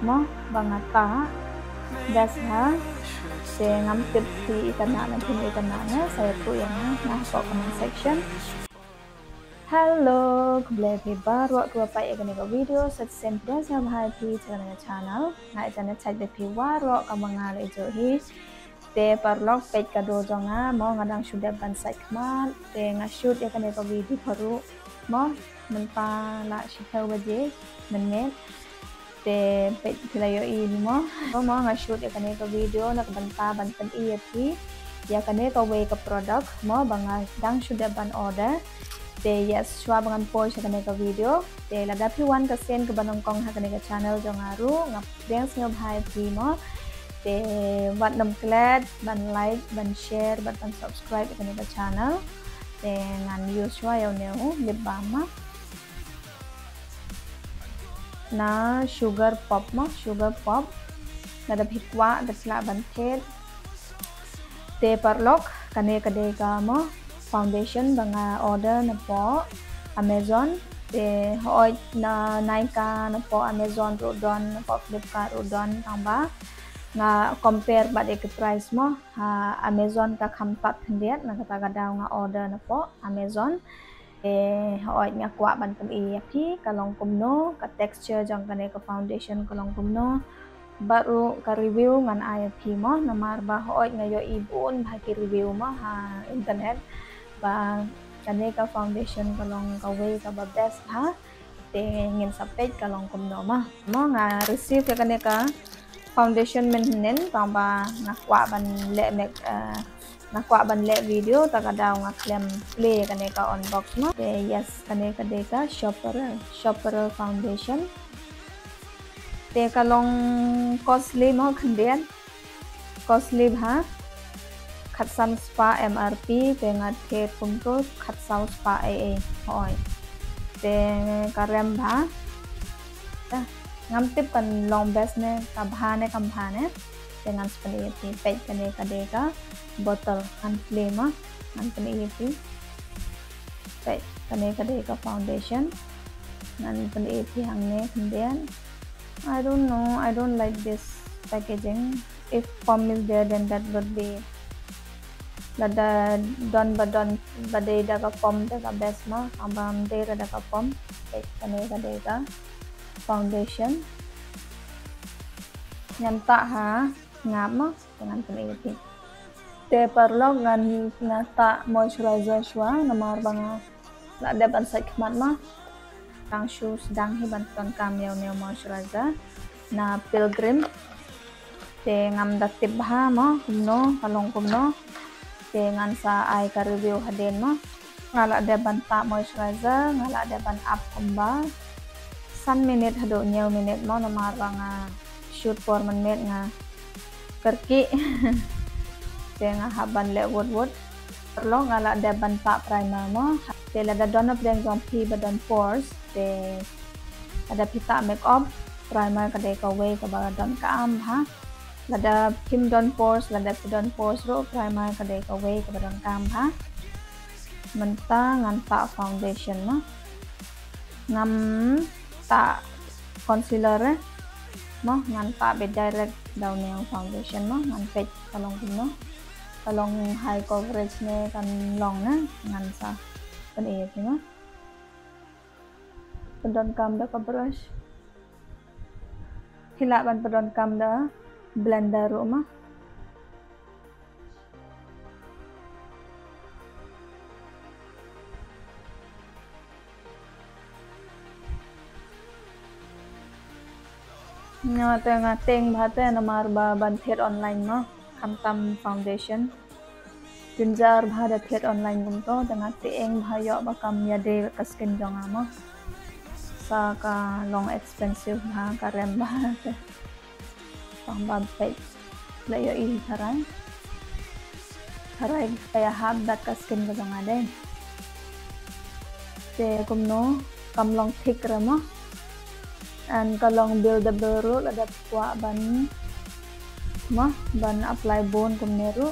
mo bangata dasha te ngam tip di ikana na pin ikana na saya tu yang nah po comment section. Halo, kembali baru aku apa ikani ko video set sempre sa bahai pi channel na channel chat de pi waro ka mangal ijo hi te parlok page ka do jonga mo ngadang sudah bansai kmat te nga shoot ikani ko video baru mo menpa la shitau baje menit te page kilayo ini mo nga shoot ikani ko video nak banta banten EFP ya kane ko way ka product mo banga dang sudah ban order te yes shwa bangan po sa kane ka video te lada pi 1 ka sen ka banong kong ha kane ka channel jongaru ngap deng snyo bhai pi mo te wat nam glad ban like ban share ban subscribe kane ka channel te ngan use shwa yaw neu lip balm na sugar pop lada pi kwa da sla ban thet te parlok kane ka de ka mo foundation banga order na po Amazon te hoi na naika na po Amazon rodon na po Flipkart rodon tamba nga compare ba de price mo ha Amazon ka kampat hendiat na kata daw nga order na po Amazon hoi nga kwa ban pem pi kalong kumno ka texture jang kane ka foundation kalong kumno baru ka review ngan IFP mo na marba hoi nga yo ibun ba ki review mo ha internet ba kane ka foundation kalong ka way ka ba best ha te ngin sa page kalong kumno ma mo nga receive ka kane ka foundation maintenen tamba nakwa ban le video takadaw nga klem play kane ka unbox mo te yes kane ka de ka shopper foundation te kalong costly mo kandian costly ha khatsam spa MRP te nga the punto khatsam spa AA hoi te karem bha ngam tip kan long best ne ka bha ne kam bha ne te ngan spani ti page kane ka de ka bottle kan flame ngan pani ti page kane ka de ka foundation ngan pani ti hang ne kandian I don't know, I don't like this packaging. If foam is there, then that would be lada don badai daga foam daga best ma abam de daga foam kane ka daga foundation nyanta ha ngap ma dengan peniti te perlo ngan ngata moisturizer shwa namar banga la de ban sai khmat ma tang shoes dang hi ban ton kam yaw ne moisturizer na pilgrim te ngam datib ha ma kumno kalong kumno dengan sa ay ka review haden mo ngala de ban ta moisturizer ngala de ban up kumba san minute hado nyaw minute mo na marwa nga shoot for minute nga kerki te nga haban le wood perlo ngala de ban ta primer mo te la da don of den jom pi badon pores te ada pita make up primer ka de ka way ka ba don ka am ha lada pim don pores lada don pores ro primer ka de ka way ka badon kam ha menta ngan ta foundation ma ngam ta concealer mo ngan ta be direct daw nail foundation mo ngan page kalong no kalong high coverage ne kan long na ngan sa kan e mo pedon kam da ka brush hilaban pedon kam da blender rumah nga teng bhate namar ba ban thet online ma kamtam foundation tunjar bhada thet online gum to tanga teng bhayo ba kam ya de ka skin jonga ma sa ka long expensive bha ka rem ba pang page layo i harai kaya hab dat ka skin ba jonga de te kumno kam long thick rama and kalong buildable ro ada kwa ban ma ban apply bone kumnero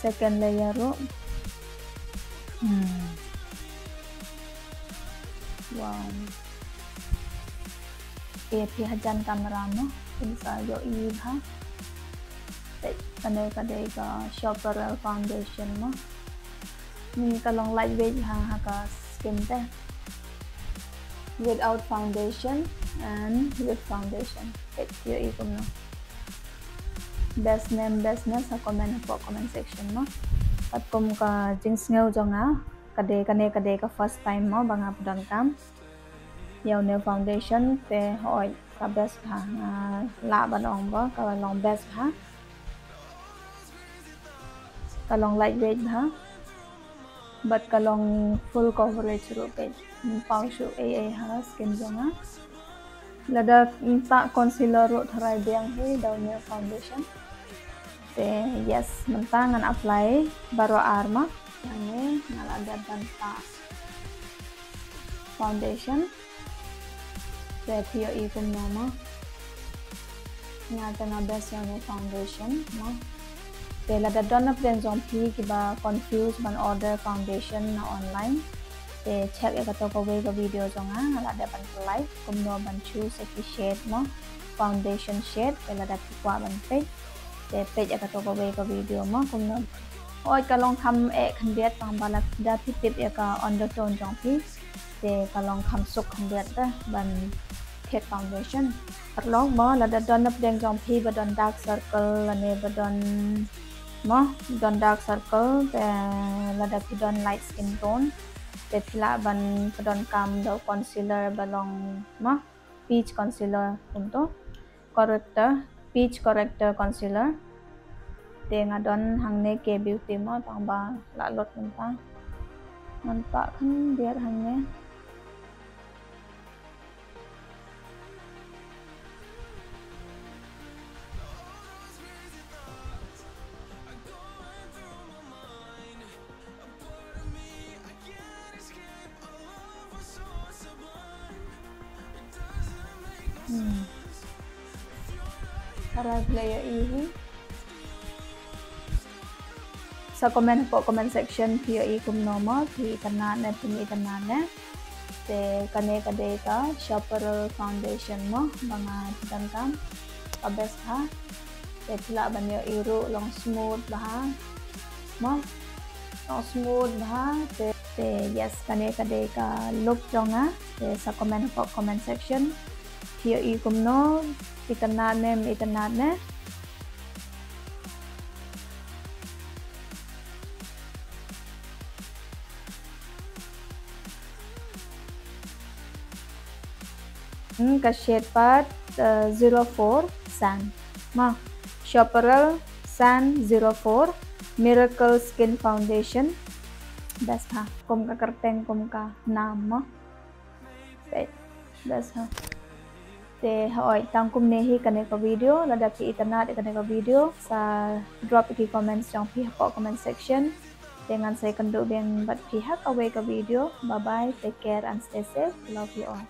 second layer ro wow AP hajan kamera mo bisa yo i ha kane kade ka shopper foundation mo ni kalong lightweight ha ka skin te without foundation and with foundation yo i kum no best name sa comment po comment section mo at kum ka jings ngeu jonga kade ka first time mo banga pudon kam yaw nail foundation te hoi ka best ha la banong ba ka long best ha ka long lightweight ha but ka long full coverage ro pe pau shu AA ha skin jonga lada ta concealer ro tharai beng he daw nail foundation te yes mentangan apply baro arma yang ngalada banta foundation te pio i kum nama nga tanga best yang foundation mo te lada donna plan jong pi ki ba confuse ban order foundation na online te check ka to ko video jong ha lada ban like kum no ban choose a shade mo foundation shade te lada ki kwa ban page te page ka to ko video mo kum no oi ka long tham e khan biat pang bala da pi tip ya ka undertone jong pi te ka long kham suk kham biat da ban head foundation long mo la da don up deng jong pi ba don dark circle la ne ba don mo don dark circle te la da pi don light skin tone te pila ban ba don kam do concealer ba long mo peach concealer untuk corrector peach corrector concealer te nga don hang ne ke beauty mo pang ba la lot manta kan biar hang ne para player ini sa comment section pio i kum nomo pi kana na tumi kana na te kane kade ka shopper foundation mo mga tan kam ka best ha te pila ban yo iru long smooth bah mo long smooth bah te yes kane kade ka look jonga te sa comment section pio i kum no itanad ne ka shade part 04 Sun ma shopper Sun 04 Miracle Skin Foundation best ha kum ka karteng kum ka nam mo best ha te hoi tang kum ne hi kane ka video lada ki itanat kane ka video sa drop ki comments jong pi po comment section dengan saya kendu beng bat pihak away ka video bye bye take care and stay safe love you all